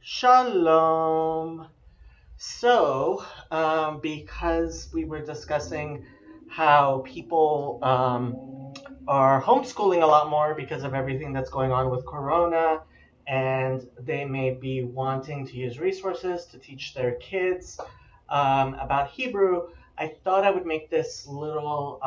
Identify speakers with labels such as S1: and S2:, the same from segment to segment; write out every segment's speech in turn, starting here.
S1: Shalom. Because we were discussing how people are homeschooling a lot more because of everything that's going on with Corona, and they may be wanting to use resources to teach their kids about Hebrew, I thought I would make this little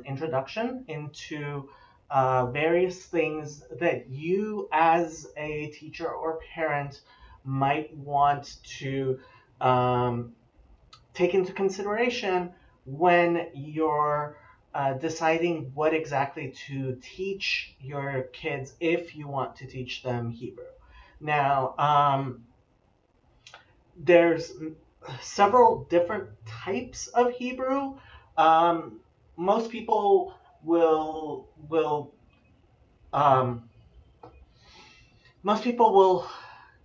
S1: introduction into various things that you, as a teacher or parent, might want to um, take into consideration when you're deciding what exactly to teach your kids if you want to teach them Hebrew. Now, there's several different types of Hebrew. Um, most people will um, most people will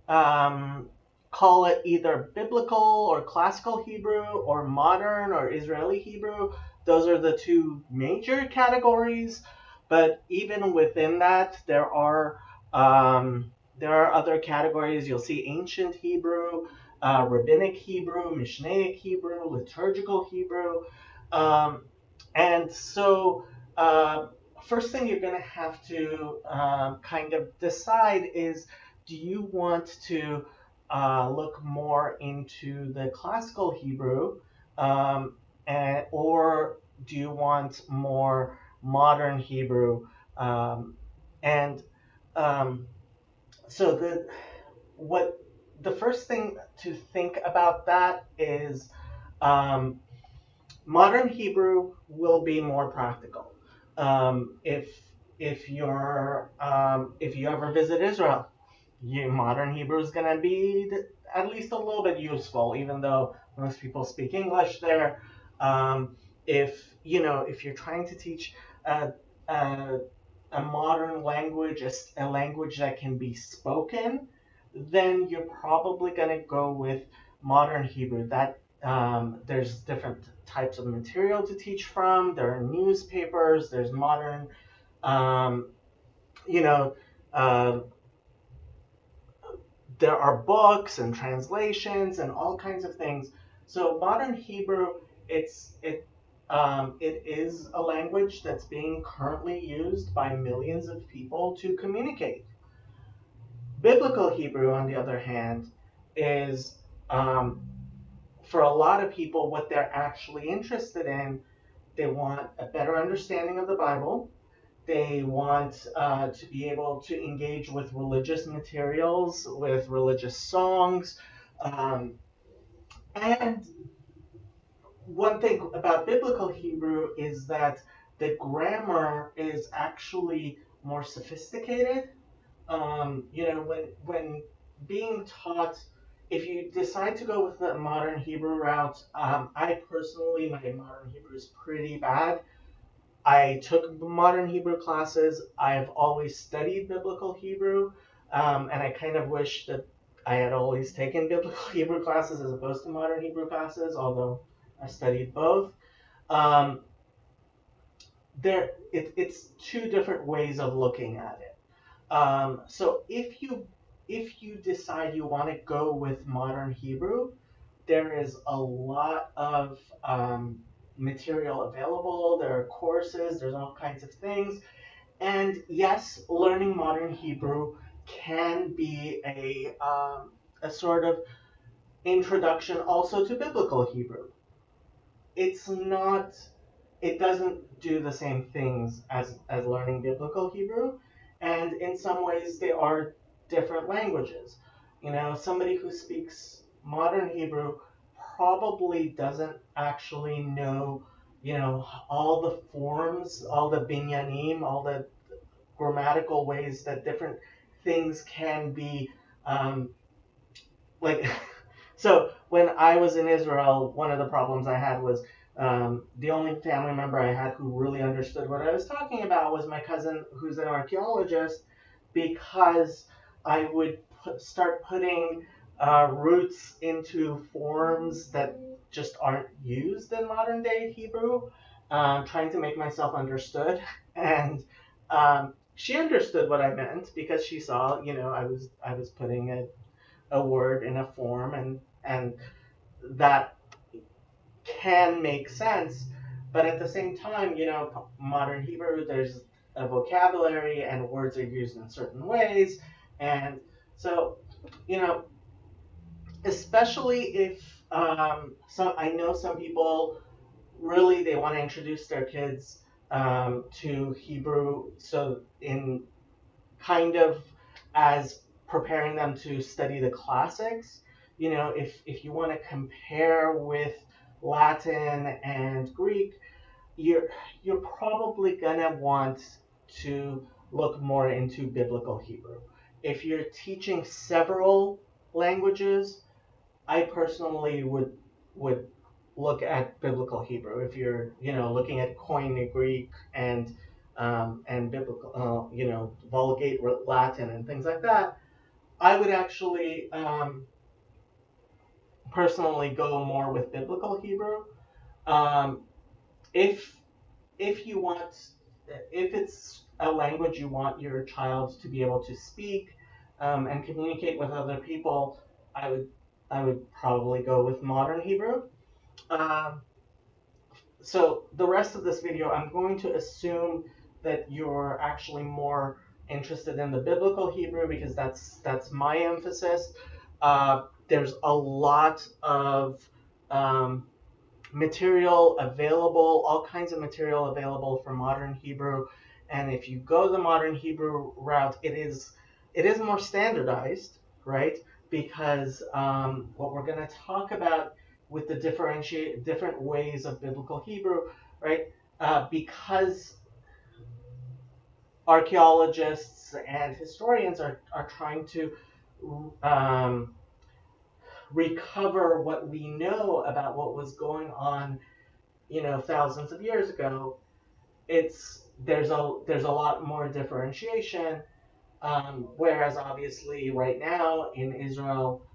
S1: um, call it either biblical or classical Hebrew or modern or Israeli Hebrew. Those are the two major categories. But even within that, there are other categories. You'll see ancient Hebrew, rabbinic Hebrew, Mishnaic Hebrew, liturgical Hebrew, um, and so. Uh, First thing you're going to have to kind of decide is, do you want to look more into the classical Hebrew, or do you want more modern Hebrew? Um, and um, so what the first thing to think about that is, um, modern Hebrew will be more practical. If you ever visit Israel, modern Hebrew is going to be at least a little bit useful, even though most people speak English there. If you're trying to teach a, a, a modern language, a language that can be spoken, then you're probably going to go with modern Hebrew. That there's different types of material to teach from. There are newspapers. There's modern, um, you know, uh, there are books and translations and all kinds of things. So modern Hebrew, it is a language that's being currently used by millions of people to communicate. Biblical Hebrew, on the other hand, is um, for a lot of people what they're actually interested in. They want a better understanding of the Bible. They want to be able to engage with religious materials, with religious songs. Um, and one thing about biblical Hebrew is that the grammar is actually more sophisticated. When being taught, if you decide to go with the modern Hebrew route, I personally, my modern Hebrew is pretty bad. I took modern Hebrew classes. I've always studied biblical Hebrew, and I kind of wish that I had always taken biblical Hebrew classes as opposed to modern Hebrew classes, although I studied both. Um, it's two different ways of looking at it. So if you decide you want to go with modern Hebrew, there is a lot of material available. There are courses. There's all kinds of things. And yes, learning modern Hebrew can be a sort of introduction also to biblical Hebrew. It's not it doesn't do the same things as learning biblical Hebrew, and in some ways they are different languages. Somebody who speaks modern Hebrew probably doesn't actually know, all the forms, all the binyanim, all the grammatical ways that different things can be, um, like so when I was in Israel, one of the problems I had was, the only family member I had who really understood what I was talking about was my cousin, who's an archaeologist, because I would start putting roots into forms that just aren't used in modern day Hebrew, trying to make myself understood. And she understood what I meant because she saw, I was putting a word in a form, and that can make sense. But at the same time, modern Hebrew, there's a vocabulary and words are used in certain ways. And so, you know, especially if I know some people really they want to introduce their kids to Hebrew, so in kind of as preparing them to study the classics. If you want to compare with Latin and Greek, you're you're probably gonna want to look more into biblical Hebrew. If you're teaching several languages, I personally would look at biblical Hebrew. If you're looking at Koine Greek and biblical Vulgate Latin and things like that, I would actually personally go more with biblical Hebrew. Um, if if you want if it's a language you want your child to be able to speak and communicate with other people, I would I would probably go with modern Hebrew. Um, so the rest of this video, I'm going to assume that you're actually more interested in the biblical Hebrew because that's my emphasis. There's a lot of um, material available, all kinds of material available for modern Hebrew. And if you go the modern Hebrew route, it is more standardized, right? Because what we're going to talk about with the different ways of biblical Hebrew, right? Because archaeologists and historians are trying to um, recover what we know about what was going on thousands of years ago. There's a lot more differentiation. Whereas obviously right now in Israel,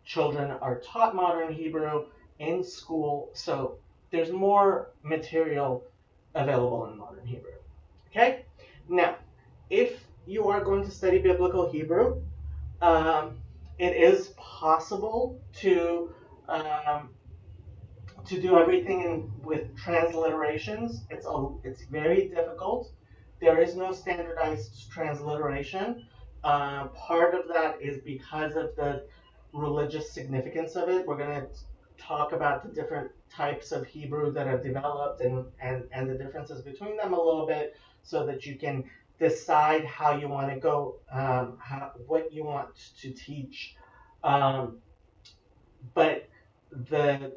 S1: children are taught modern Hebrew in school, so there's more material available in modern Hebrew. Okay, now if you are going to study biblical Hebrew, um, it is possible um, to do everything with transliterations. It's very difficult. There is no standardized transliteration. Part of that is because of the religious significance of it. We're going to talk about the different types of Hebrew that have developed and the differences between them a little bit so that you can decide how you want to go, what you want to teach. Um, but the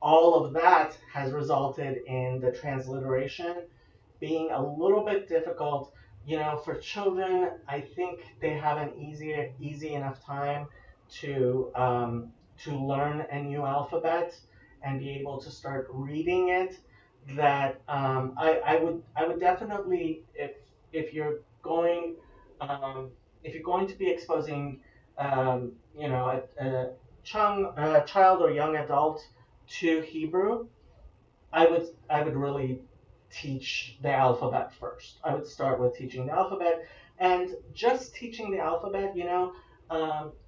S1: all of that has resulted in the transliteration being a little bit difficult. For children, I think they have an easy enough time to learn a new alphabet and be able to start reading it. That I would definitely, if you're going if you're going to be exposing a child or young adult to Hebrew, I would really teach the alphabet first. I would start with teaching the alphabet, and just teaching the alphabet.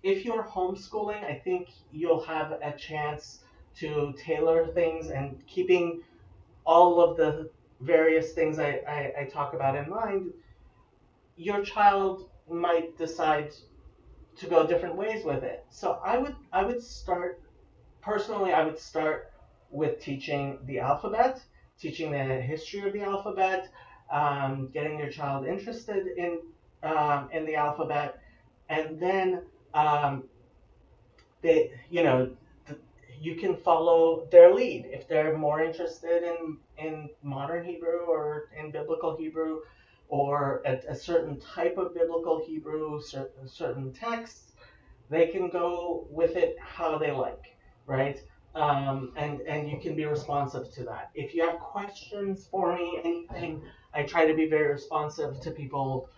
S1: If you're homeschooling, I think you'll have a chance to tailor things and keeping all of the various things I talk about in mind. Your child might decide to go different ways with it. So I would start personally, I would start with teaching the alphabet, teaching the history of the alphabet, getting your child interested in the alphabet, and then um, they, you can follow their lead if they're more interested in modern Hebrew or in biblical Hebrew or a certain type of biblical Hebrew, certain texts. They can go with it how they like, right? And you can be responsive to that. If you have questions for me, anything, I try to be very responsive to people.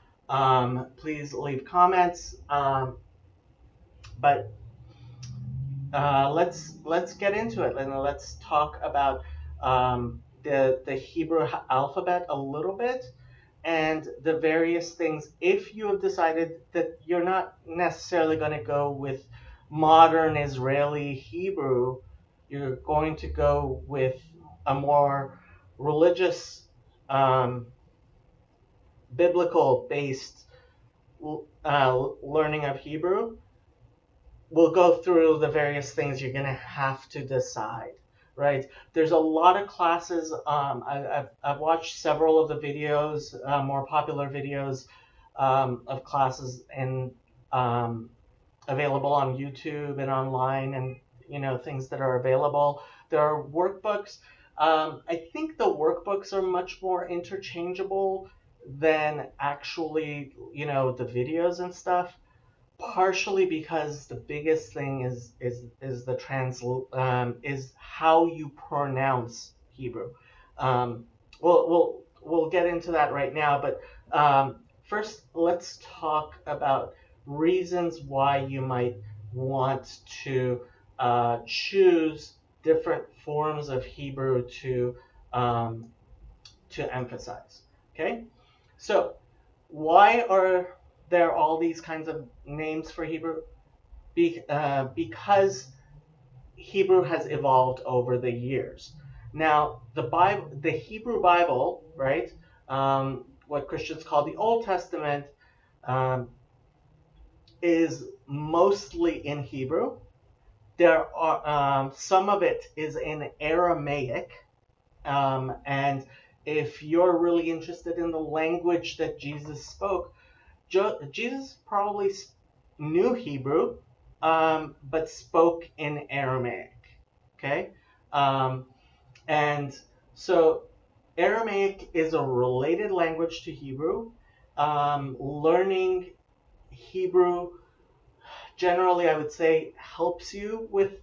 S1: Please leave comments. But let's get into it and let's talk about the Hebrew alphabet a little bit. and the various things. If you have decided that you're not necessarily going to go with modern Israeli Hebrew, you're going to go with a more religious, um, biblical based learning of Hebrew, we'll go through the various things you're going to have to decide, right? There's a lot of classes. I've watched several of the videos, more popular videos, of classes and um, available on YouTube and online, and things that are available. There are workbooks. I think the workbooks are much more interchangeable than actually the videos and stuff, partially because the biggest thing is the is how you pronounce Hebrew. Um, we'll get into that right now, but first let's talk about reasons why you might want to choose different forms of Hebrew um, to emphasize. Okay, so why are there all these kinds of names for Hebrew? Because Hebrew has evolved over the years. Now, the Hebrew Bible, right? What Christians call the Old Testament, um, is mostly in Hebrew. There are some of it is in Aramaic, and if you're really interested in the language that Jesus spoke, Jesus probably knew Hebrew, but spoke in Aramaic. Okay, um, and so Aramaic is a related language to Hebrew. Learning Hebrew generally, I would say, helps you with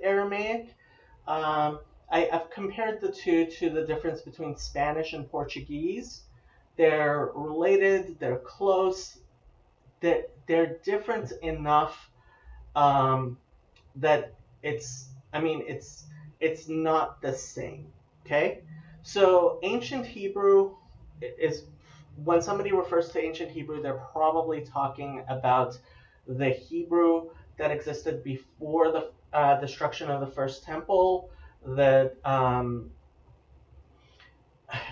S1: Aramaic. Um, I've compared the two to the difference between Spanish and Portuguese. They're related. They're close. They're different enough, um, that it's not the same. Okay, so ancient Hebrew is, when somebody refers to ancient Hebrew, they're probably talking about the Hebrew that existed before the destruction of the first temple, the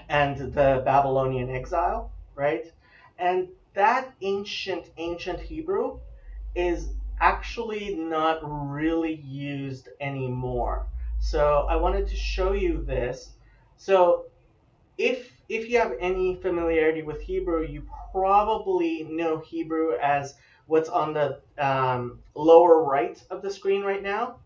S1: and the Babylonian exile, right? And that ancient Hebrew is actually not really used anymore. So I wanted to show you this. So if you have any familiarity with Hebrew, you probably know Hebrew as what's on the lower right of the screen right now.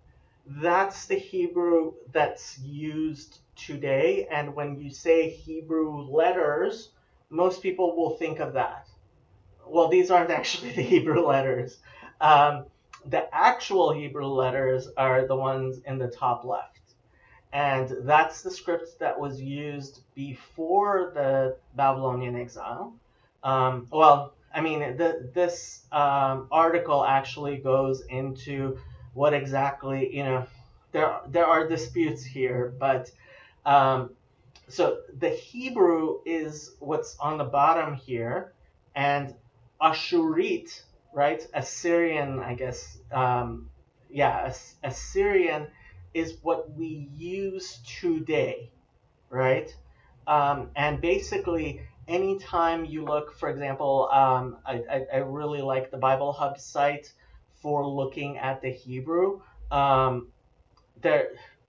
S1: That's the Hebrew that's used today. And when you say Hebrew letters, most people will think of that. Well, these aren't actually the Hebrew letters. Um, the actual Hebrew letters are the ones in the top left. And that's the script that was used before the Babylonian exile. This article actually goes into what exactly, there are disputes here, but um, so the Hebrew is what's on the bottom here, and Ashurit, right? Assyrian, I guess. Assyrian is what we use today, right? And basically, anytime you look, for example, I really like the Bible Hub site for looking at the Hebrew. Um, there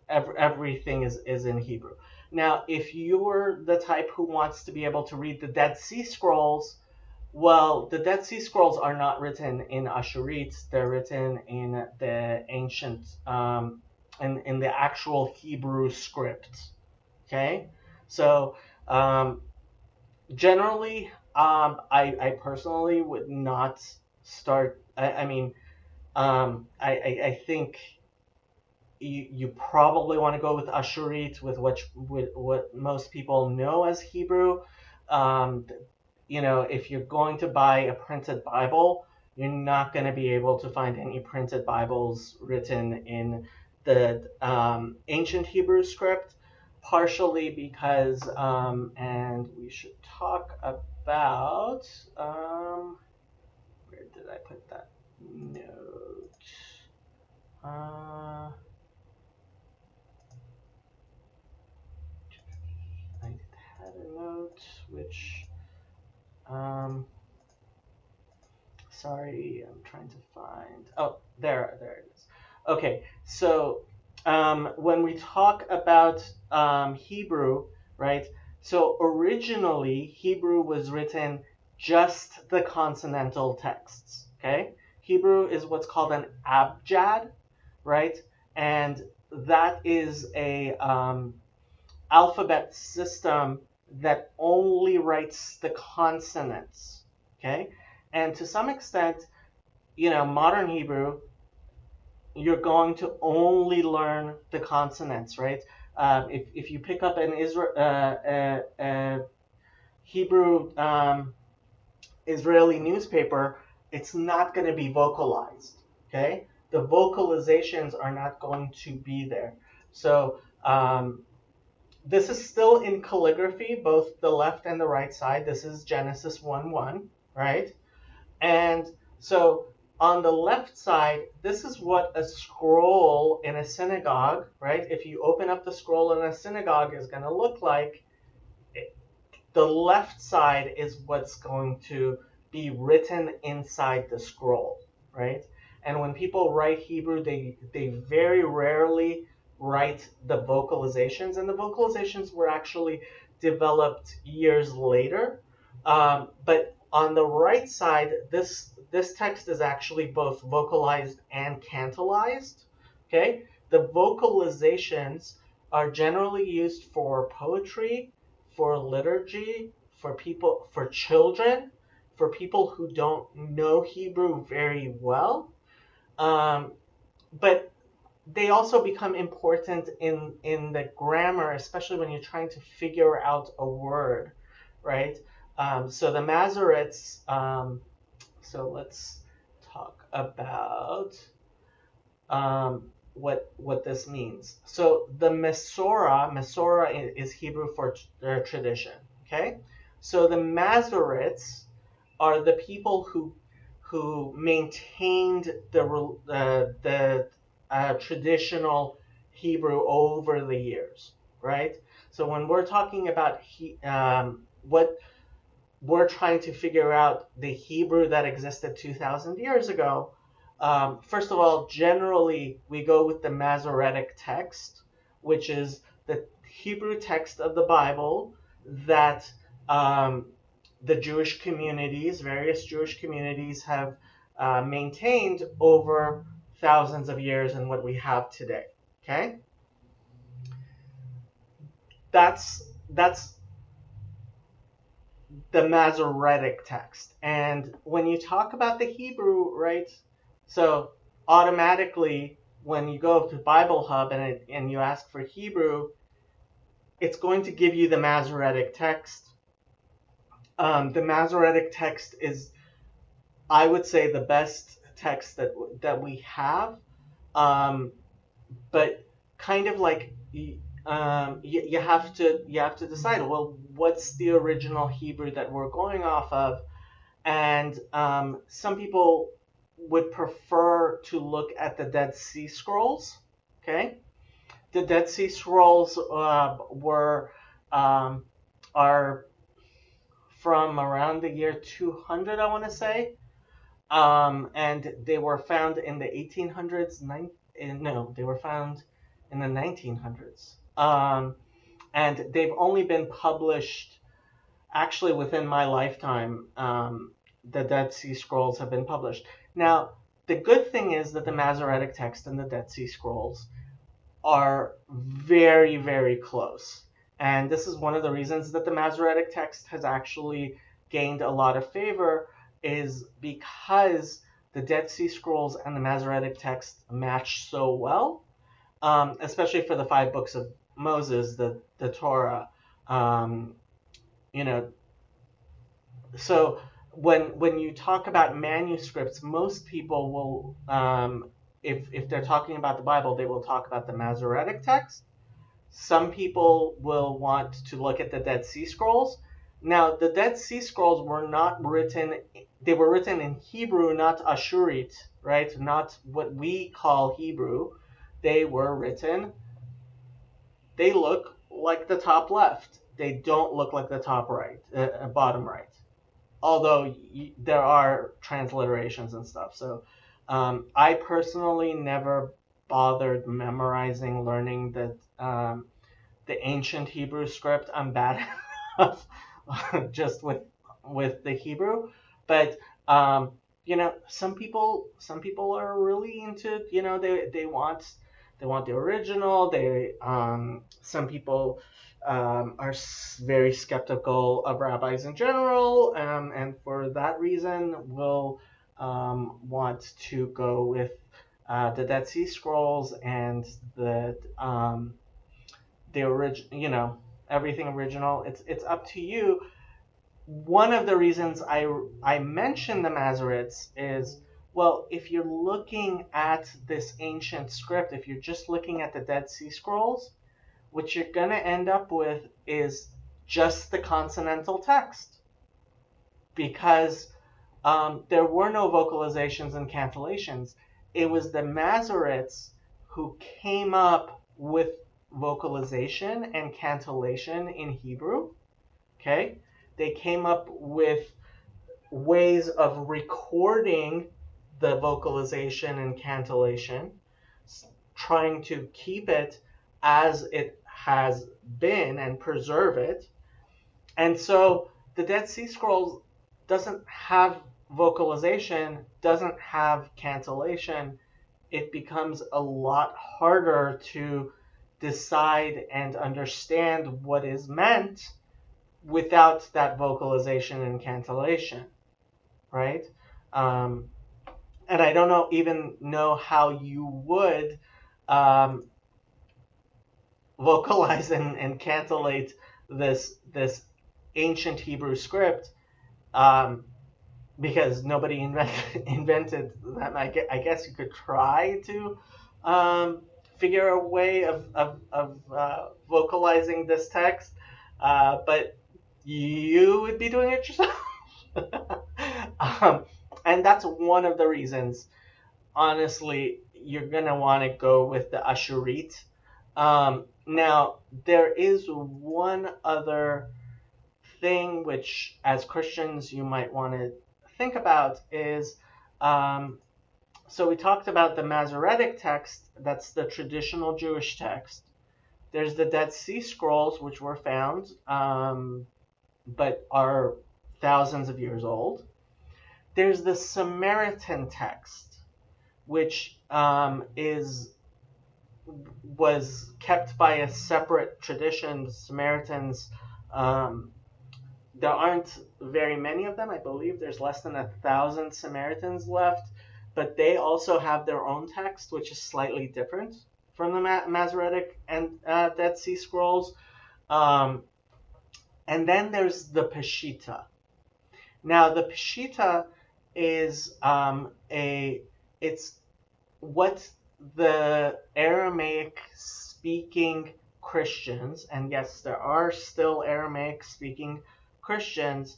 S1: everything is in Hebrew. Now, if you're the type who wants to be able to read the Dead Sea Scrolls, well, the Dead Sea Scrolls are not written in Ashurit. They're written in the ancient, in the actual Hebrew script. Okay, so um, generally, I personally would not start. I think you probably want to go with Ashurit, with what most people know as Hebrew. Um, if you're going to buy a printed Bible, you're not going to be able to find any printed Bibles written in the ancient Hebrew script. partially because, and we should talk about, where did I put that note? I had a note which, um, sorry, I'm trying to find. Oh, there it is. Okay, so when we talk about Hebrew, right? So originally, Hebrew was written just the consonantal texts. Okay, Hebrew is what's called an abjad, right? And that is a alphabet system that only writes the consonants. Okay, and to some extent, modern Hebrew, you're going to only learn the consonants, right? If you pick up an Hebrew Israeli newspaper, it's not going to be vocalized. Okay, the vocalizations are not going to be there. So this is still in calligraphy, both the left and the right side. This is Genesis 1:1, right? And so on the left side, this is what a scroll in a synagogue, right? If you open up the scroll in a synagogue is going to look like. The left side is what's going to be written inside the scroll, right? And when people write Hebrew, they very rarely write the vocalizations, and the vocalizations were actually developed years later. But on the right side, this text is actually both vocalized and cantalized. Okay, the vocalizations are generally used for poetry, for liturgy, for children, for people who don't know Hebrew very well. Um, but they also become important in the grammar, especially when you're trying to figure out a word, right? So the Masoretes, so let's talk about what this means. So the Masorah is Hebrew for tradition. Okay, so the Masoretes are the people who maintained the traditional Hebrew over the years, right? So when we're talking about what we're trying to figure out the Hebrew that existed 2,000 years ago, first of all, generally we go with the Masoretic text, which is the Hebrew text of the Bible that the Jewish communities, various Jewish communities, have maintained over thousands of years in what we have today. Okay, that's the Masoretic text. And when you talk about the Hebrew, right? So automatically, when you go to Bible Hub and you ask for Hebrew, it's going to give you the Masoretic text. The Masoretic text is, I would say, the best text that we have. But kind of like you have to decide, well, what's the original Hebrew that we're going off of? And some people would prefer to look at the Dead Sea Scrolls. Okay, the Dead Sea Scrolls um, are from around the year 200, I want to say, and they were found in the 1800s. No, they were found in the 1900s, and they've only been published actually within my lifetime. The Dead Sea Scrolls have been published. Now, the good thing is that the Masoretic text and the Dead Sea Scrolls are very, very close. And this is one of the reasons that the Masoretic text has actually gained a lot of favor, is because the Dead Sea Scrolls and the Masoretic text match so well, especially for the 5 books of Moses, the Torah. Um, you know, so when you talk about manuscripts, most people will, if they're talking about the Bible, they will talk about the Masoretic text. Some people will want to look at the Dead Sea Scrolls. Now, the Dead Sea Scrolls were not written, they were written in Hebrew, not Ashurit, right? Not what we call Hebrew. They were written, they look like the top left. They don't look like the top right, bottom right. Although there are transliterations and stuff. So I personally never bothered memorizing, learning the ancient Hebrew script. I'm bad enough just with the Hebrew, but some people are really into, they want the original. Some people are very skeptical of rabbis in general, and for that reason will want to go with the Dead Sea Scrolls and the original, everything original. It's up to you. One of the reasons I mention the Masoretes is, well, if you're looking at this ancient script, if you're just looking at the Dead Sea Scrolls, what you're gonna end up with is just the consonantal text, because there were no vocalizations and cantillations. It was the Masoretes who came up with vocalization and cantillation in Hebrew. Okay? They came up with ways of recording the vocalization and cantillation, trying to keep it as it has been and preserve it. And so the Dead Sea Scrolls doesn't have vocalization, doesn't have cantillation. It becomes a lot harder to decide and understand what is meant without that vocalization and cantillation, right? Um, and I don't even know how you would um, vocalize and cantillate this ancient Hebrew script, um, because nobody invented that. I guess you could try to figure a way of vocalizing this text, but you would be doing it yourself. um, and that's one of the reasons, honestly, you're going to want to go with the Ashurit. Now, there is one other thing which, as Christians, you might want to think about is, so we talked about the Masoretic text, that's the traditional Jewish text. There's the Dead Sea Scrolls, which were found, but are thousands of years old. There's the Samaritan text, which was kept by a separate tradition. The Samaritans, there aren't very many of them. I believe there's less than 1,000 Samaritans left, but they also have their own text, which is slightly different from the Masoretic and Dead Sea Scrolls. And then there's the Peshitta. Now, the Peshitta is it's what the Aramaic speaking Christians, and yes, there are still Aramaic speaking Christians,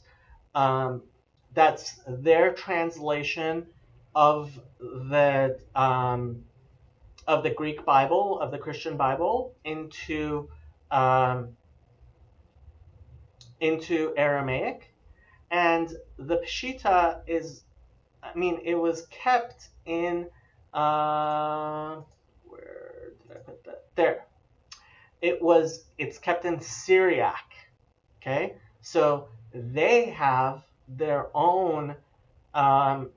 S1: that's their translation of the Greek Bible, of the Christian Bible, into Aramaic. And the Peshitta it was kept in, where did I put that? There. It's kept in Syriac. Okay? So they have their own, and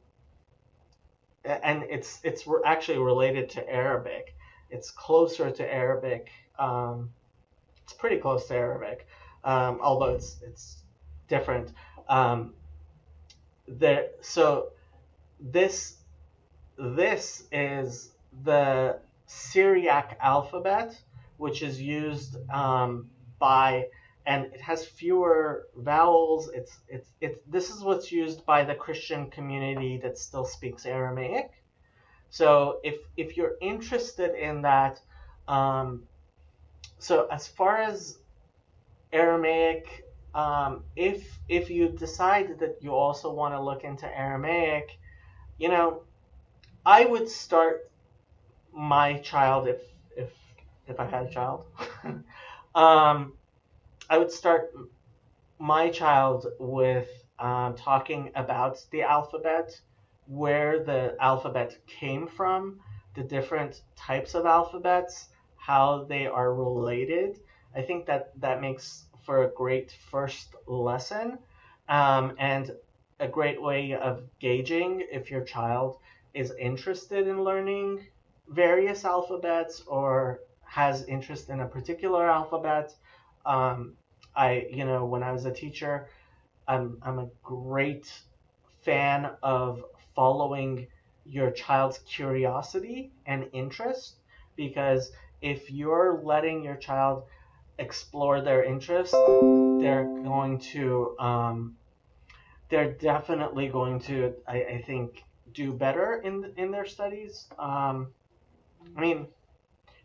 S1: it's actually related to Arabic. It's closer to Arabic. It's pretty close to Arabic, although it's different. So this is the Syriac alphabet, which is used and it has fewer vowels. This is what's used by the Christian community that still speaks Aramaic. So if you're interested in that, So as far as Aramaic, if you decide that you also want to look into Aramaic, you know, I would start my child if if I had a child. um, I would start my child with talking about the alphabet, where the alphabet came from, the different types of alphabets, how they are related. I think that that makes for a great first lesson, and a great way of gauging if your child is interested in learning various alphabets or has interest in a particular alphabet. Um, when I was a teacher, I'm a great fan of following your child's curiosity and interest, because if you're letting your child explore their interest, they're definitely going to, I think, do better in their studies. I mean,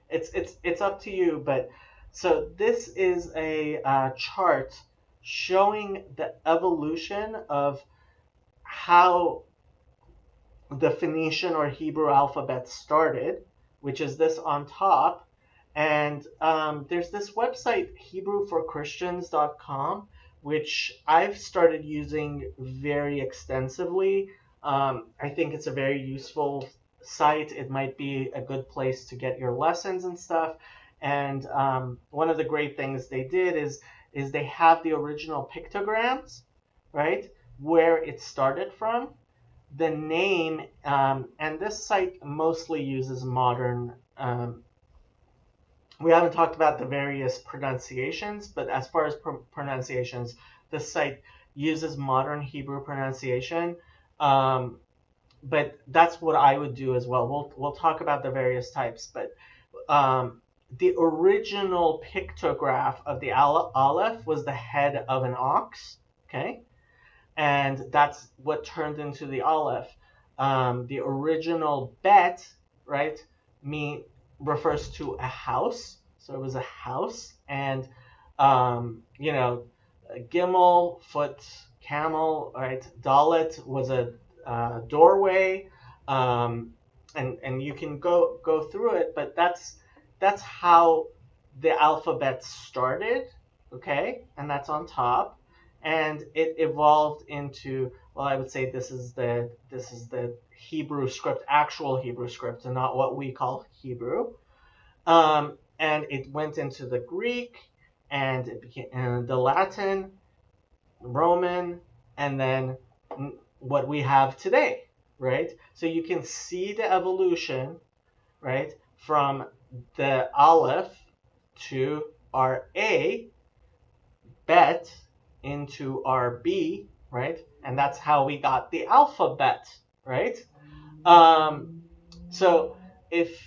S1: it's up to you, but so this is a chart showing the evolution of how the Phoenician or Hebrew alphabet started, which is this on top. And there's this website, HebrewForChristians.com, which I've started using very extensively. I think it's a very useful site. It might be a good place to get your lessons and stuff. And one of the great things they did is they have the original pictograms, right, where it started from, the name, and this site mostly uses modern. We haven't talked about the various pronunciations, but as far as pronunciations, this site uses modern Hebrew pronunciation. Um, but that's what I would do as well. We'll talk about the various types, but the original pictograph of the aleph was the head of an ox. Okay, and that's what turned into the Aleph. The original Bet, right, me refers to a house, so it was a house, and Gimel, foot, camel, right. Dalet was a doorway, um, and you can go through it, but that's how the alphabet started, okay, and that's on top, and it evolved into, well, I would say this is the Hebrew script, actual Hebrew script, and not what we call Hebrew. And it went into the Greek, and it became the Latin, Roman, and then what we have today, right? So you can see the evolution, right, from the Aleph to our A, Bet, into our B, right? And that's how we got the alphabet, right? Um, so if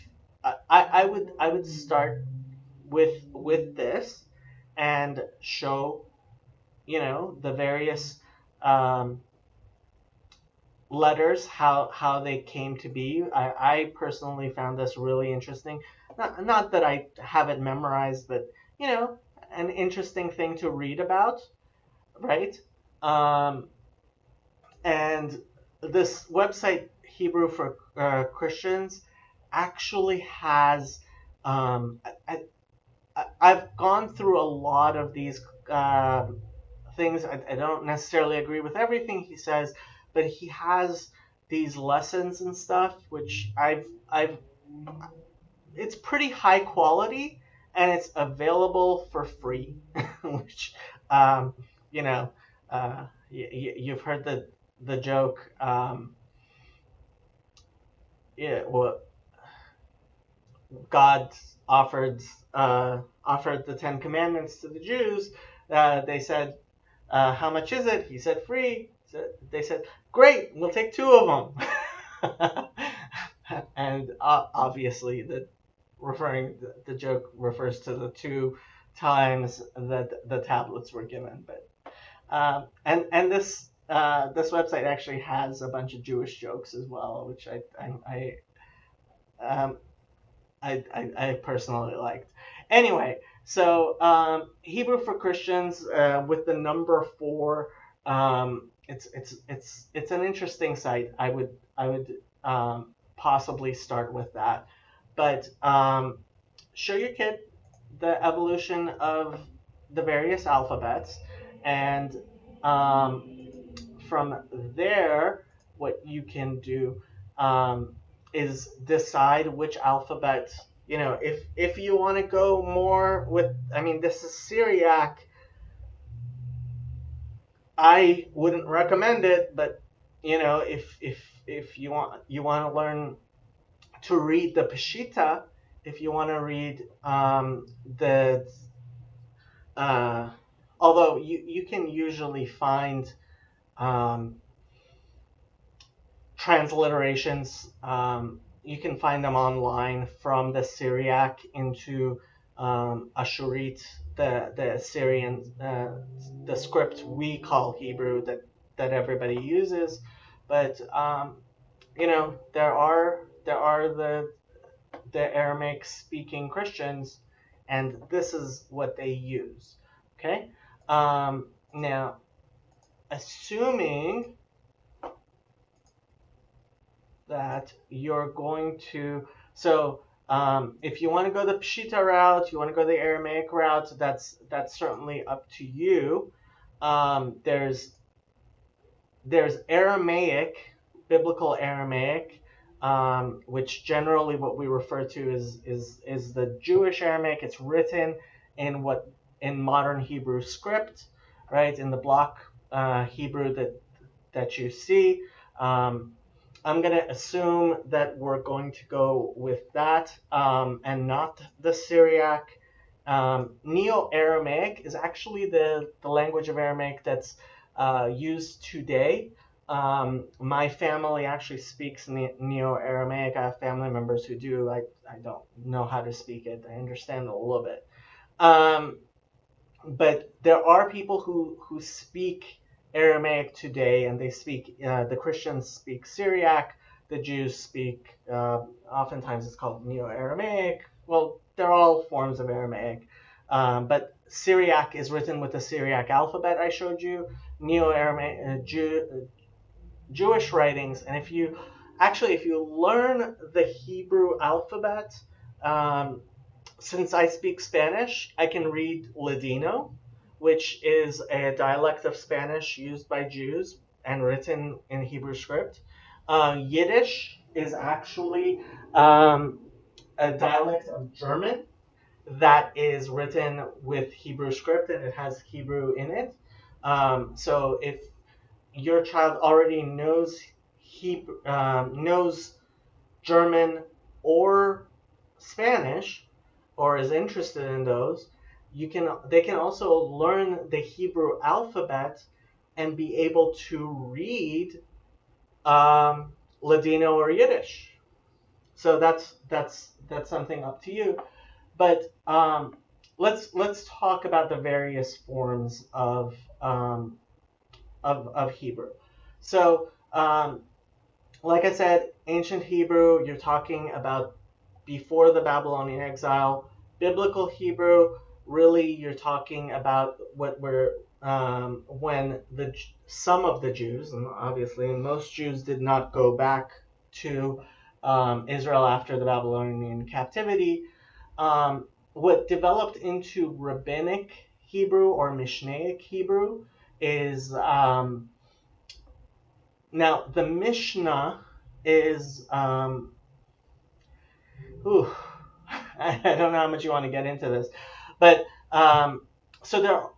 S1: I would start with this and show the various um, letters, how they came to be. I personally found this really interesting. Not that I have it memorized, but you know an interesting thing to read about, right? Um, and this website, Hebrew for Christians, actually has. I've gone through a lot of these uh, things. I don't necessarily agree with everything he says, but he has these lessons and stuff, which I've it's pretty high quality, and it's available for free, which um, you know you've heard the joke. Yeah, well, God offered offered the Ten Commandments to the Jews. They said, "How much is it?" He said, "Free." So they said, "Great, we'll take two of them." And obviously, the joke refers to the two times that the tablets were given. But and this website actually has a bunch of Jewish jokes as well, which I um, I personally liked. Anyway, so Hebrew for Christians with the number four. It's an interesting site. I would possibly start with that, but show your kid the evolution of the various alphabets, and um, from there, what you can do is decide which alphabet. If you want to go more with, I mean, this is Syriac. I wouldn't recommend it, but if you want to learn to read the Peshitta, if you want to read the uh, although you can usually find um, transliterations. You can find them online from the Syriac into Ashurit, the Syrian, the script we call Hebrew that everybody uses. But there are the Aramaic speaking Christians, and this is what they use. Okay. Now, assuming that you're going to. So if you want to go the Pshita route, you want to go the Aramaic route, that's certainly up to you. There's Aramaic, biblical Aramaic, which generally what we refer to is the Jewish Aramaic. It's written in modern Hebrew script, right? In the block Hebrew that you see. Um, I'm going to assume that we're going to go with that and not the Syriac. Neo-Aramaic is actually the language of Aramaic that's used today. My family actually speaks Neo-Aramaic. I have family members who do. I don't know how to speak it. I understand a little bit. But there are people who speak Aramaic today, and the Christians speak Syriac, the Jews speak oftentimes it's called Neo-Aramaic. Well, they're all forms of Aramaic, but Syriac is written with the Syriac alphabet I showed you. Neo-Aramaic Jewish writings, and if you learn the Hebrew alphabet, um, since I speak Spanish, I can read Ladino, which is a dialect of Spanish used by Jews and written in Hebrew script. Yiddish is actually a dialect of German that is written with Hebrew script and it has Hebrew in it. So if your child already knows knows German or Spanish, or is interested in those, they can also learn the Hebrew alphabet and be able to read Ladino or Yiddish. So that's something up to you. But let's talk about the various forms of Hebrew. So like I said, ancient Hebrew, you're talking about before the Babylonian exile. Biblical Hebrew, really, you're talking about when some of the Jews, and obviously most Jews did not go back to Israel after the Babylonian captivity. What developed into Rabbinic Hebrew or Mishnaic Hebrew is now the Mishnah is ooh, I don't know how much you want to get into this, but so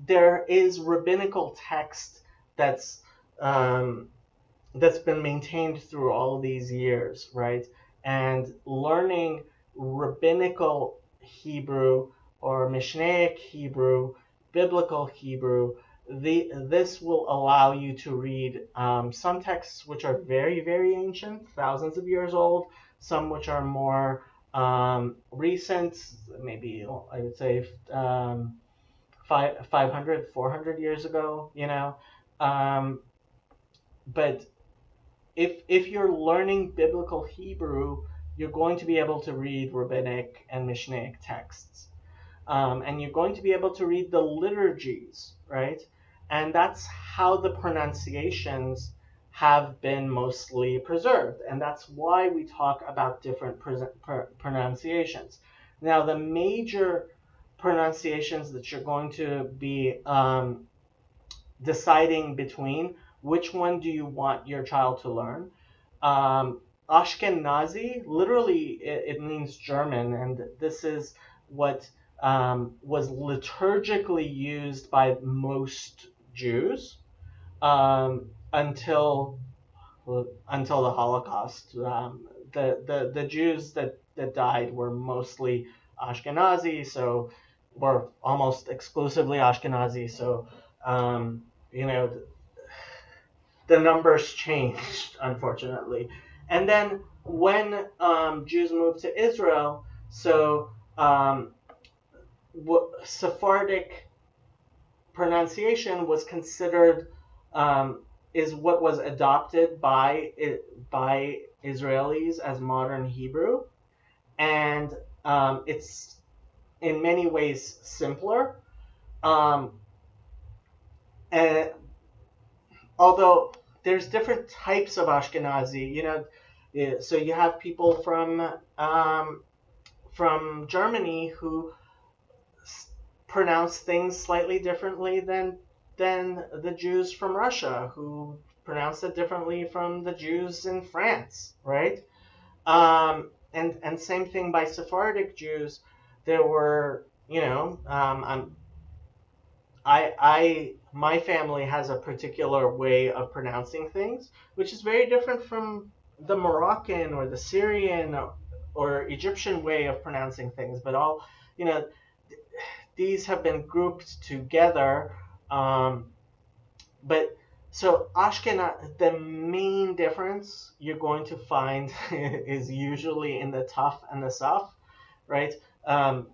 S1: there is rabbinical text that's um, that's been maintained through all these years, right? And learning rabbinical Hebrew or Mishnaic Hebrew, biblical Hebrew, this will allow you to read some texts which are very, very ancient, thousands of years old, some which are more recent, maybe I would say 500, 400 years ago, but if you're learning biblical Hebrew, you're going to be able to read rabbinic and Mishnaic texts. And you're going to be able to read the liturgies, right? And that's how the pronunciations have been mostly preserved. And that's why we talk about different pronunciations. Now, the major pronunciations that you're going to be deciding between, which one do you want your child to learn? Ashkenazi, literally, it means German, and this is what was liturgically used by most Jews until the Holocaust. The Jews that died were mostly Ashkenazi, so were almost exclusively Ashkenazi. So um, you know the numbers changed, unfortunately. And then when Jews moved to Israel, so Sephardic pronunciation was considered is what was adopted by Israelis as modern Hebrew, and it's in many ways simpler. Um, and although there's different types of Ashkenazi, so you have people from Germany who pronounce things slightly differently than the Jews from Russia, who pronounce it differently from the Jews in France, right? And same thing by Sephardic Jews. There were, my family has a particular way of pronouncing things, which is very different from the Moroccan or the Syrian or Egyptian way of pronouncing things. But you know, these have been grouped together. But so Ashkenaz, the main difference you're going to find is usually in the tough and the soft, right?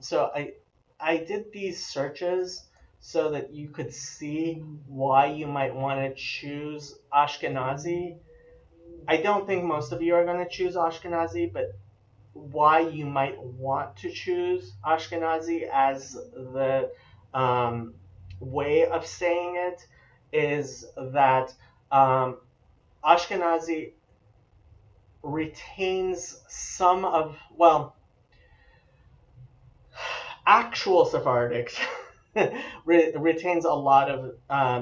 S1: So I did these searches so that you could see why you might want to choose Ashkenazi. I don't think most of you are going to choose Ashkenazi, but why you might want to choose Ashkenazi as the way of saying it is that Ashkenazi retains some of, well, actual Sephardics retains a lot of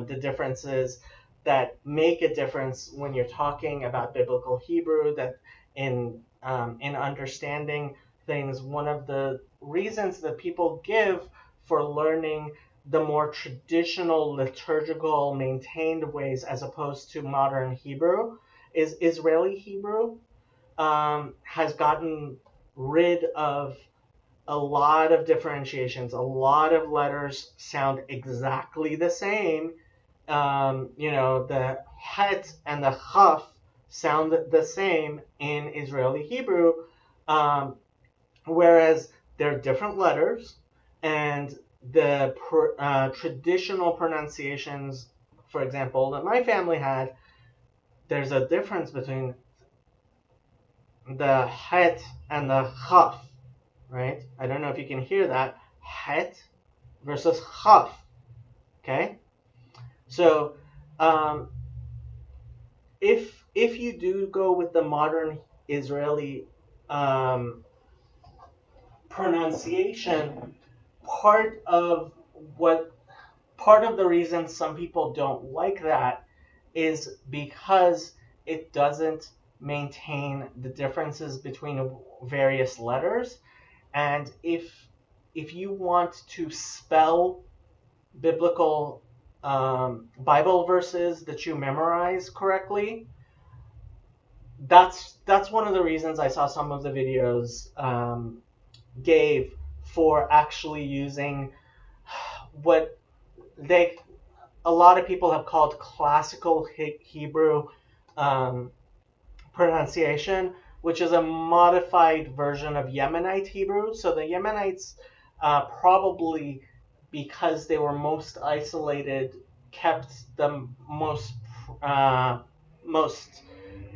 S1: the differences that make a difference when you're talking about biblical Hebrew. That in understanding things, one of the reasons that people give for learning the more traditional liturgical maintained ways as opposed to modern Hebrew is Israeli Hebrew has gotten rid of a lot of differentiations. A lot of letters sound exactly the same. The het and the chaf sound the same in Israeli Hebrew, whereas they're different letters, and the traditional pronunciations, for example, that my family had, there's a difference between the het and the chaf, right? I don't know if you can hear that. Het versus chaf. Okay, so if you do go with the modern Israeli pronunciation, part of what part of the reason some people don't like that is because it doesn't maintain the differences between various letters. And if you want to spell biblical Bible verses that you memorize correctly, that's one of the reasons I saw some of the videos gave for actually using what they a lot of people have called classical Hebrew um, pronunciation, which is a modified version of Yemenite Hebrew. So the Yemenites probably, because they were most isolated, kept the most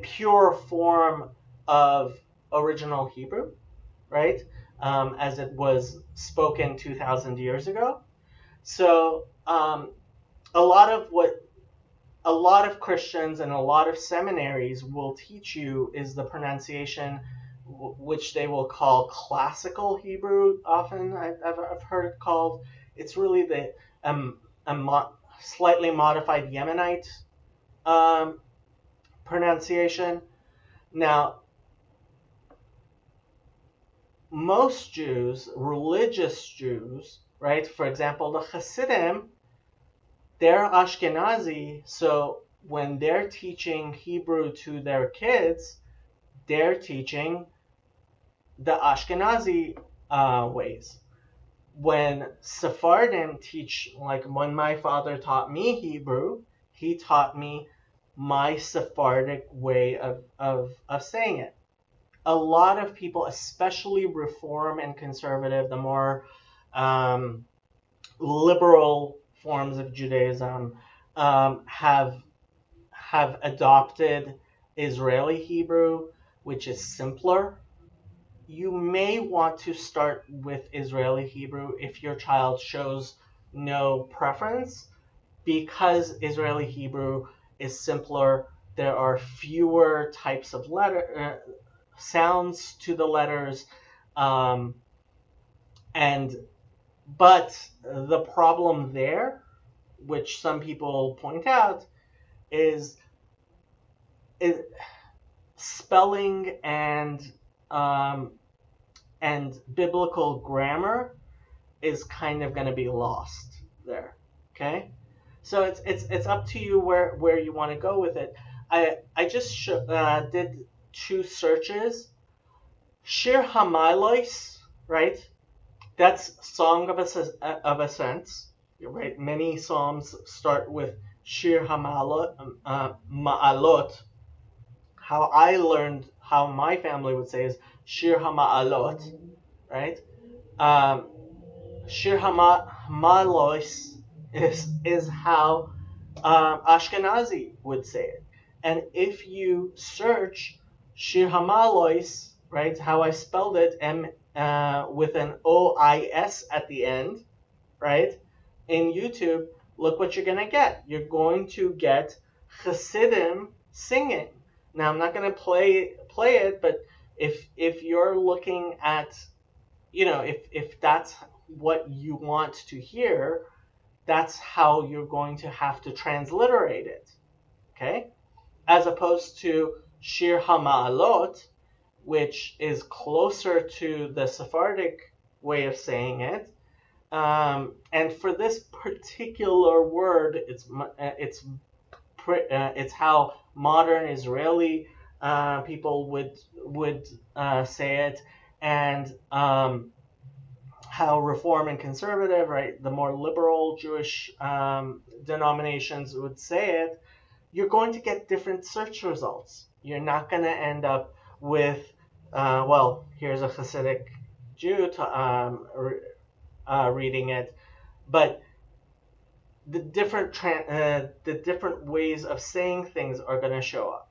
S1: pure form of original Hebrew, right? As it was spoken 2,000 years ago. So a lot of what a lot of Christians and a lot of seminaries will teach you is the pronunciation, which they will call classical Hebrew. Often I've heard it called. It's really the slightly modified Yemenite um, pronunciation. Now, most Jews, religious Jews, right? For example, the Hasidim, they're Ashkenazi, so when they're teaching Hebrew to their kids, they're teaching the Ashkenazi ways. When Sephardim teach, like when my father taught me Hebrew, he taught me my Sephardic way of saying it. A lot of people, especially Reform and Conservative, the more um, liberal forms of Judaism, have adopted Israeli Hebrew, which is simpler. You may want to start with Israeli Hebrew if your child shows no preference, because Israeli Hebrew is simpler. There are fewer types of sounds to the letters, um, and but the problem there, which some people point out, is, is spelling um, and biblical grammar is kind of going to be lost there. Okay, so it's up to you where you want to go with it. I just did two searches. Shir Hamilos, right? That's Song of Ascents, right? Many psalms start with Shir Ma'alot. How I learned, how my family would say, is Shir Hama'alot, right? Um, Shir Hamalos is how Ashkenazi would say it. And if you search Shir Hamalos, right, how I spelled it, with an OIS at the end, right, in YouTube, look what you're going to get. You're going to get Hasidim singing. Now, I'm not going to play it, but if you're looking at, if that's what you want to hear, that's how you're going to have to transliterate it, okay? As opposed to Shir Hama'alot, which is closer to the Sephardic way of saying it. And for this particular word, it's how modern Israeli people would say it, and how Reform and Conservative, right, the more liberal Jewish denominations would say it. You're going to get different search results. You're not going to end up with, here's a Hasidic Jew reading it, but the different ways of saying things are going to show up.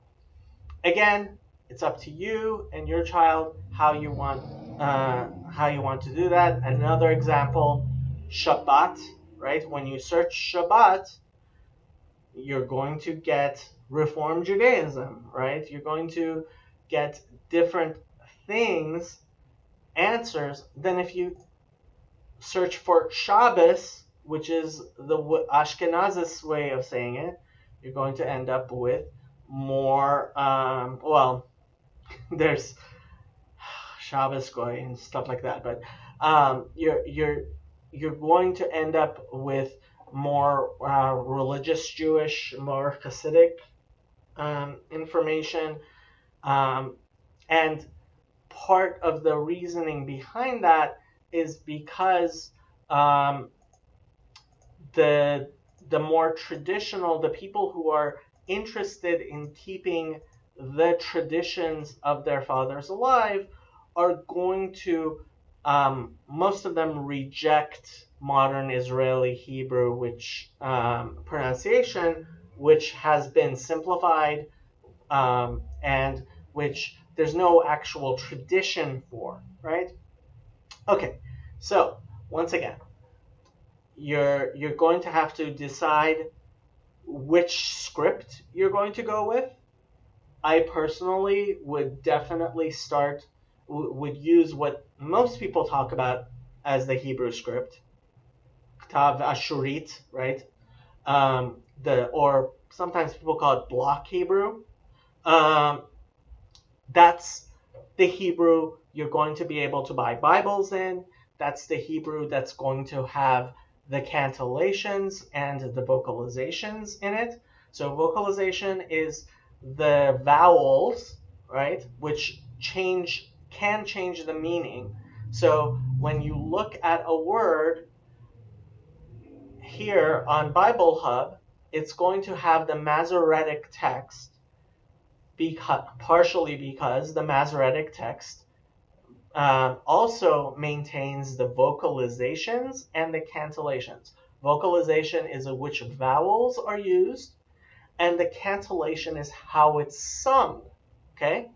S1: Again, it's up to you and your child how you want to do that. Another example, Shabbat, right? When you search Shabbat, you're going to get Reform Judaism, right? You're going to get different things, answers, than if you search for Shabbos, which is the Ashkenazis way of saying it. You're going to end up with more, there's Shabbos Goy and stuff like that, but you're going to end up with more religious Jewish, more Hasidic information, and part of the reasoning behind that is because um, the more traditional, the people who are interested in keeping the traditions of their fathers alive are going to, most of them reject modern Israeli Hebrew, which pronunciation, which has been simplified, and which there's no actual tradition for, right? Okay, so once again, you're going to have to decide which script you're going to go with. I personally would definitely would use what most people talk about as the Hebrew script, Ktav Ashurit, right? Or sometimes people call it block Hebrew. Um, that's the Hebrew you're going to be able to buy Bibles in. That's the Hebrew that's going to have the cantillations and the vocalizations in it. So vocalization is the vowels, right, which can change the meaning. So when you look at a word here on Bible Hub, it's going to have the Masoretic text, partially because the Masoretic text also maintains the vocalizations and the cantillations. Vocalization is which vowels are used, and the cantillation is how it's sung. Okay,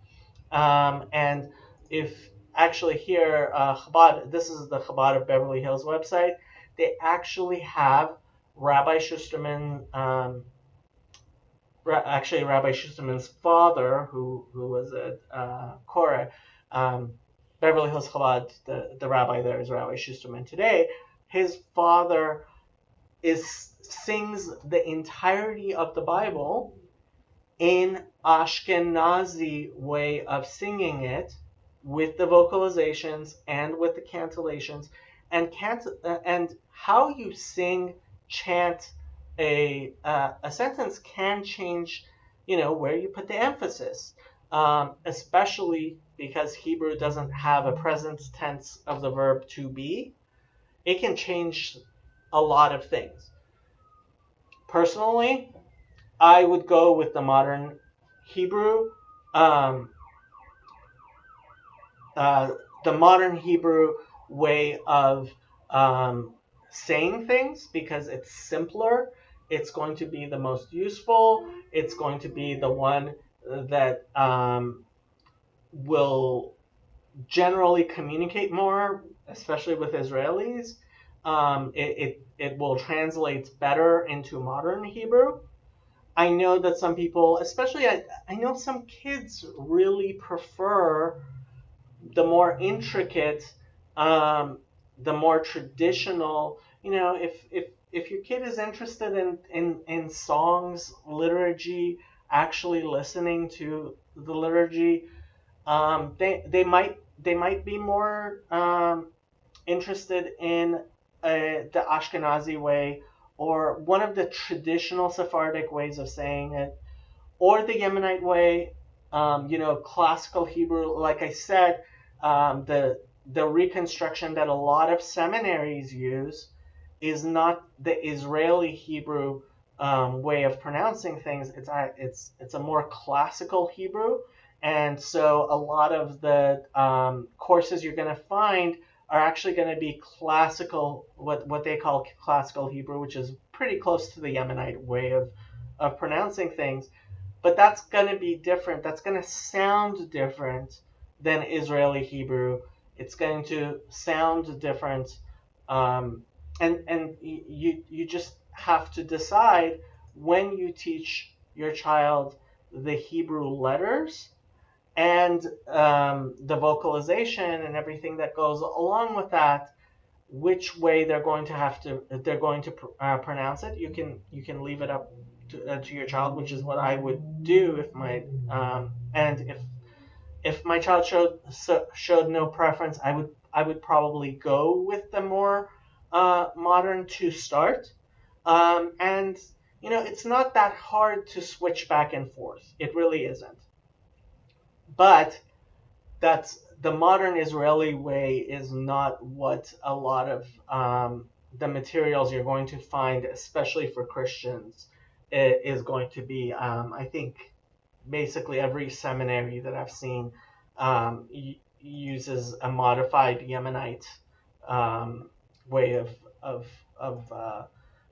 S1: and if actually here, Chabad, this is the Chabad of Beverly Hills website. They actually have Rabbi Schusterman, actually Rabbi Schusterman's father, who was a Korah, Beverly Hills Chabad, the rabbi there is Rabbi Schusterman today. His father sings the entirety of the Bible in Ashkenazi way of singing it, with the vocalizations and with the cantillations, and how you sing, chant a sentence can change, where you put the emphasis, especially because Hebrew doesn't have a present tense of the verb to be. It can change a lot of things. Personally, I would go with the modern Hebrew, um, uh, the modern Hebrew way of saying things, because it's simpler. It's going to be the most useful. It's going to be the one that will generally communicate more, especially with Israelis. It will translate better into modern Hebrew. I know that some people, especially I know some kids really prefer the more intricate, the more traditional. If your kid is interested in songs, liturgy, actually listening to the liturgy, they might be more interested in the Ashkenazi way, or one of the traditional Sephardic ways of saying it, or the Yemenite way, classical Hebrew. Like I said, the reconstruction that a lot of seminaries use is not the Israeli Hebrew way of pronouncing things. It's a more classical Hebrew, and so a lot of the courses you're going to find are actually going to be classical, what they call classical Hebrew, which is pretty close to the Yemenite way of pronouncing things. But that's going to be different. That's going to sound different than Israeli Hebrew. It's going to sound different, and you just have to decide, when you teach your child the Hebrew letters and the vocalization and everything that goes along with that, which way they're going to pronounce it. You can leave it up to your child, which is what I would do if my child showed no preference. I would probably go with the more modern to start, and it's not that hard to switch back and forth. It really isn't. But that's the modern Israeli way is not what a lot of the materials you're going to find, especially for Christians, is going to be. I think basically every seminary that I've seen uses a modified Yemenite way of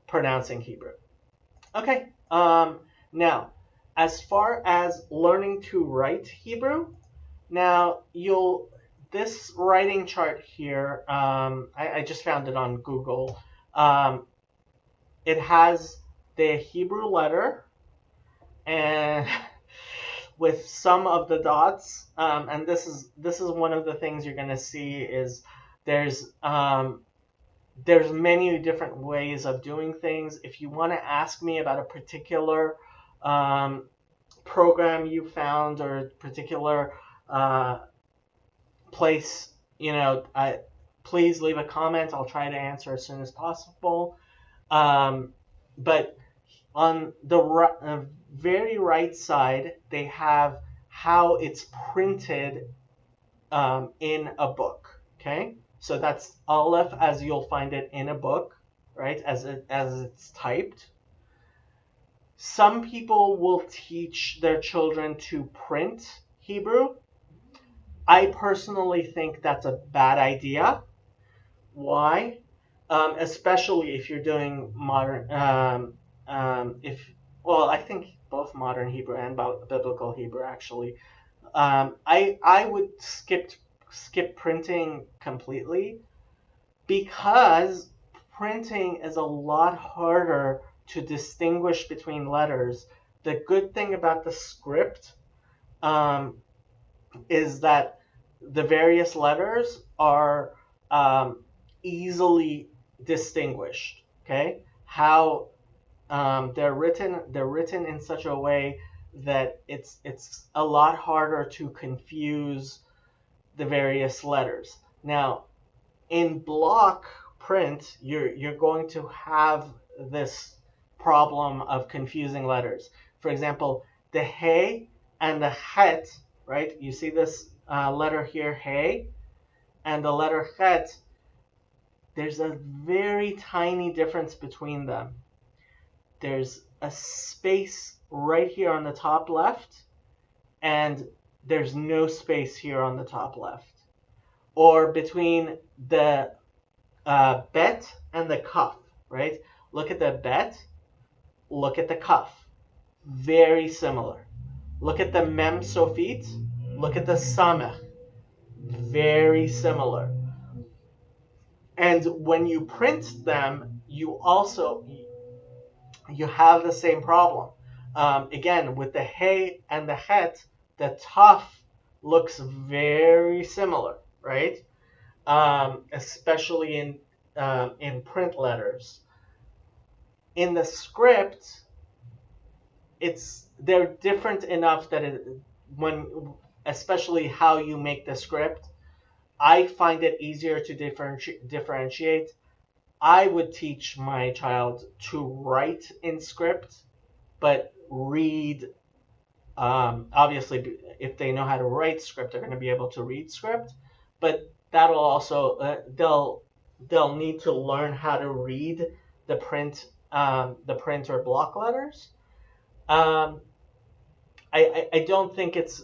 S1: pronouncing Hebrew. Okay. Now, as far as learning to write Hebrew, Now, this writing chart here, I just found it on Google. Um, it has the Hebrew letter and with some of the dots, and this is one of the things you're going to see is there's um, there's many different ways of doing things. If you want to ask me about a particular um, program you found or a particular uh, place, please leave a comment. I'll try to answer as soon as possible. But on the very right side, they have how it's printed in a book. Okay, so that's Aleph as you'll find it in a book, right? As it's typed. Some people will teach their children to print Hebrew. I personally think that's a bad idea. Why? Especially if you're doing modern, if well, I think both modern Hebrew and biblical Hebrew actually. I would skip printing completely because printing is a lot harder to distinguish between letters. The good thing about the script um, is that the various letters are easily distinguished. Okay, how they're written in such a way that it's a lot harder to confuse the various letters. Now, in block print, you're going to have this problem of confusing letters. For example, the hey and the het, right? You see this letter here, hey, and the letter het. There's a very tiny difference between them. There's a space right here on the top left, and there's no space here on the top left. Or between the bet and the cuff, right? Look at the bet, look at the cuff. Very similar. Look at the mem sofit, look at the samech. Very similar. And when you print them, you have the same problem. Again, with the hey and the het, the tuf looks very similar, right? Especially in print letters. In the script, they're different enough that when especially how you make the script, I find it easier to differentiate. I would teach my child to write in script, but read. Obviously, if they know how to write script, they're going to be able to read script. But that'll also they'll need to learn how to read the print or block letters. Um, I don't think it's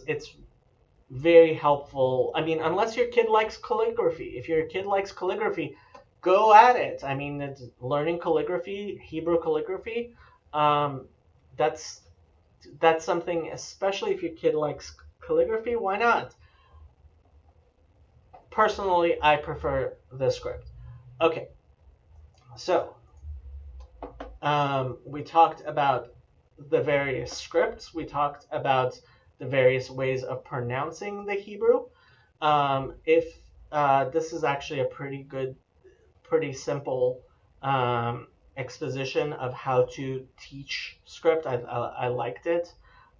S1: very helpful. I mean, unless your kid likes calligraphy. If your kid likes calligraphy, go at it. I mean, it's learning calligraphy, Hebrew calligraphy. Um, that's that's something, especially if your kid likes calligraphy. Why not? Personally, I prefer the script. Okay, so we talked about the various scripts. We talked about the various ways of pronouncing the Hebrew. If This is actually a pretty simple exposition of how to teach script. I liked it,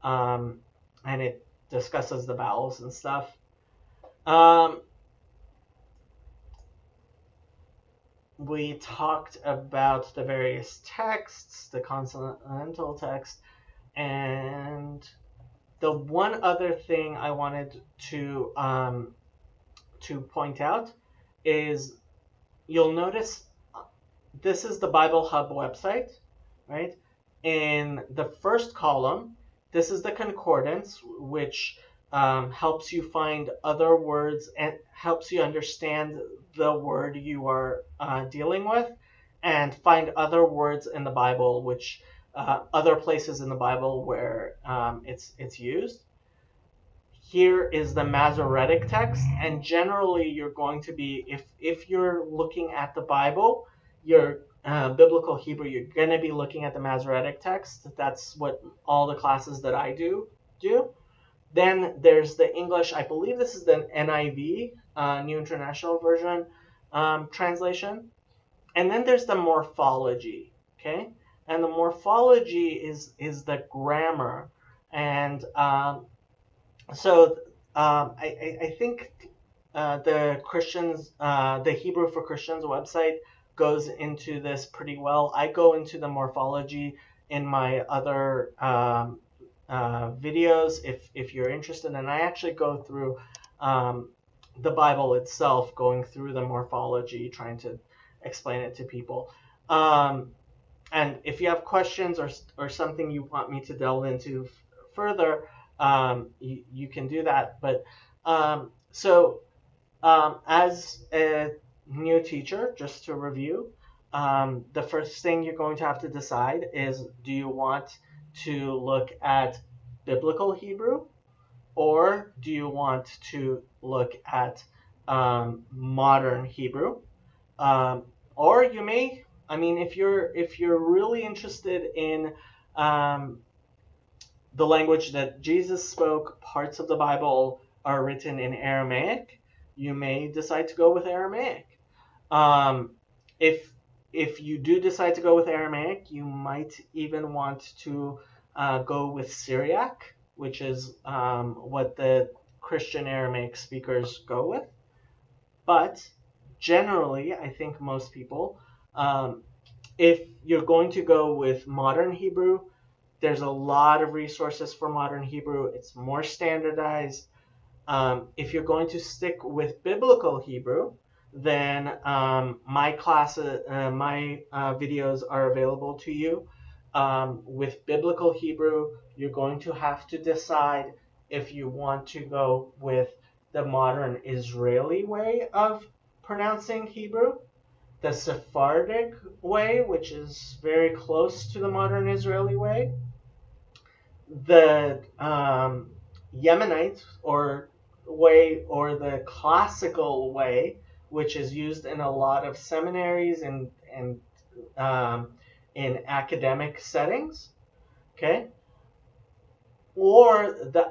S1: and it discusses the vowels and stuff. Um, we talked about the various texts, the consonantal text, and the one other thing I wanted to point out is you'll notice this is the Bible Hub website, right? In the first column, this is the concordance, which helps you find other words and helps you understand the word you are dealing with, and find other words in the Bible, which other places in the Bible where it's used. here is the Masoretic text, and generally you're going to be, if you're looking at the Bible, your biblical Hebrew, you're going to be looking at the Masoretic text. That's what all the classes that I do. Then there's the English. I believe this is the NIV, New International Version translation. And then there's the morphology. Okay, and the morphology is the grammar, and so I think the Christians, the Hebrew for Christians website goes into this pretty well. I go into the morphology in my other videos if you're interested, and I actually go through the Bible itself, going through the morphology, trying to explain it to people. And if you have questions or something you want me to delve into further, you can do that. But as a new teacher, just to review, the first thing you're going to have to decide is, do you want to look at biblical Hebrew, or do you want to look at modern Hebrew? Um, or you may, I mean, if you're really interested in um, the language that Jesus spoke, parts of the Bible are written in Aramaic, you may decide to go with Aramaic. Um, if if you do decide to go with Aramaic, you might even want to go with Syriac, which is what the Christian Aramaic speakers go with. But generally, I think most people, um, if you're going to go with modern Hebrew, there's a lot of resources for modern Hebrew. It's more standardized. If you're going to stick with biblical Hebrew, then my videos are available to you. With biblical Hebrew, you're going to have to decide if you want to go with the modern Israeli way of pronouncing Hebrew, the Sephardic way, which is very close to the modern Israeli way, the Yemenite or way, or the classical way, which is used in a lot of seminaries and um, in academic settings. Okay, or the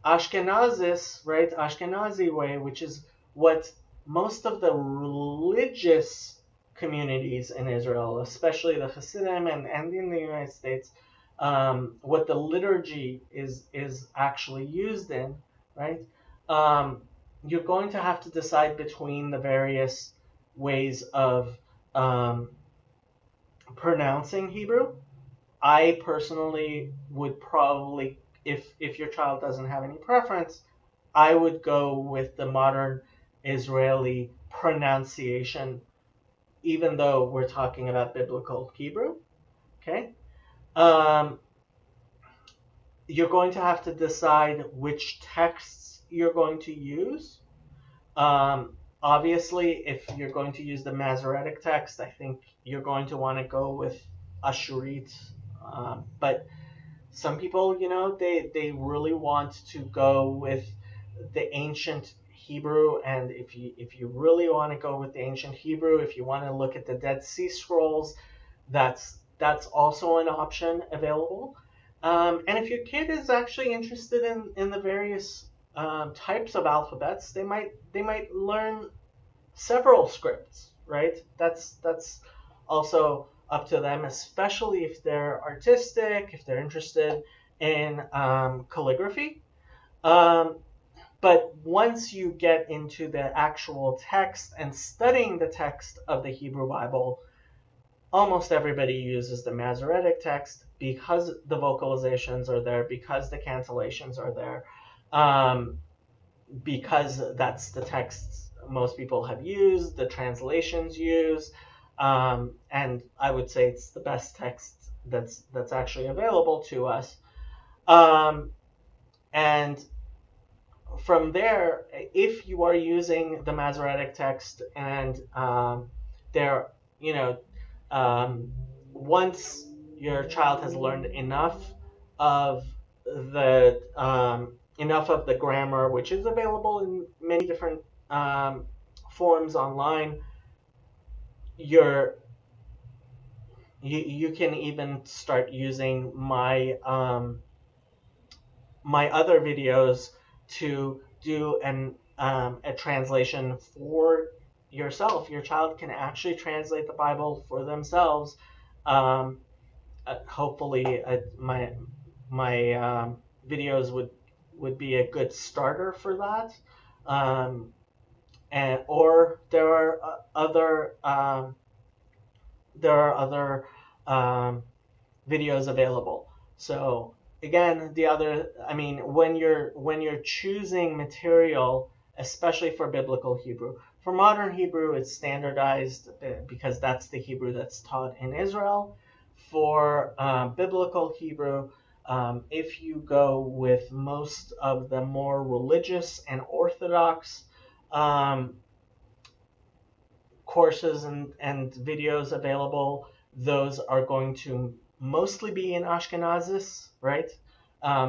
S1: Ashkenazis, right? Ashkenazi way, which is what most of the religious communities in Israel, especially the Hasidim and in the United States, what the liturgy is actually used in, right? Um, you're going to have to decide between the various ways of pronouncing Hebrew. I personally would probably, if your child doesn't have any preference, I would go with the modern Israeli pronunciation, even though we're talking about biblical Hebrew. Okay, um, you're going to have to decide which texts you're going to use. Obviously, if you're going to use the Masoretic text, I think you're going to want to go with Ashurit, but some people, they really want to go with the ancient Hebrew, and if you really want to go with the ancient Hebrew, if you want to look at the Dead Sea Scrolls, that's also an option available. And if your kid is actually interested in the various types of alphabets, they might learn several scripts, right? That's also up to them, especially if they're artistic, if they're interested in calligraphy. Um, but once you get into the actual text and studying the text of the Hebrew Bible, almost everybody uses the Masoretic text because the vocalizations are there, because the cancellations are there, um, because that's the texts most people have used, the translations use, and I would say it's the best text that's actually available to us. Um, and from there, if you are using the Masoretic text and there, you know, once your child has learned enough of the enough of the grammar, which is available in many different forms online. You're you can even start using my other videos to do a translation for yourself. Your child can actually translate the Bible for themselves. Um, Hopefully, my videos would be a good starter for that. Um, and or there are other um, videos available. So again, I mean, when you're choosing material, especially for biblical Hebrew, for modern Hebrew, it's standardized because that's the Hebrew that's taught in Israel. For biblical Hebrew, if you go with most of the more religious and orthodox um, courses and videos available, those are going to mostly be in Ashkenazis, right?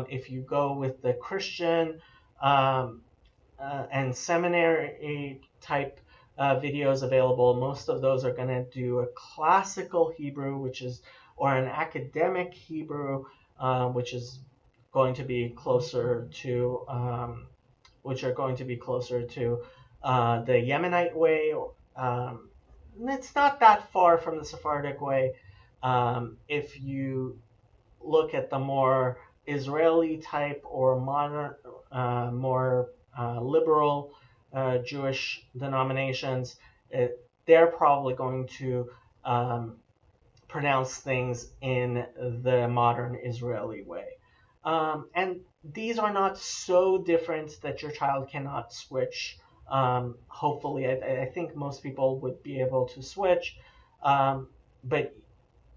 S1: If you go with the Christian um, and seminary type videos available, most of those are going to do a classical Hebrew, or an academic Hebrew, which is going to be closer to which are going to be closer to the Yemenite way. Um, it's not that far from the Sephardic way. If you look at the more Israeli type or modern, more liberal Jewish denominations, they're probably going to pronounce things in the modern Israeli way. And these are not so different that your child cannot switch. Hopefully, I think most people would be able to switch. But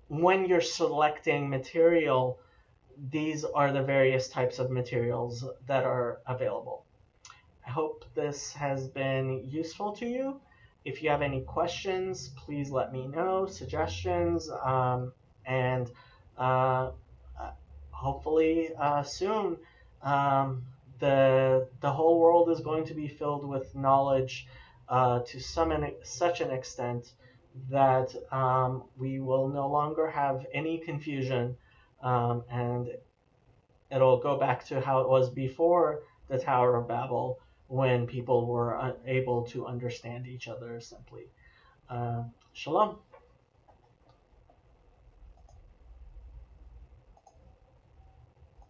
S1: when you're selecting material, these are the various types of materials that are available. I hope this has been useful to you. If you have any questions, please let me know, suggestions, and uh, hopefully soon the whole world is going to be filled with knowledge to such an extent that we will no longer have any confusion, and it'll go back to how it was before the Tower of Babel, when people were able to understand each other simply. Shalom.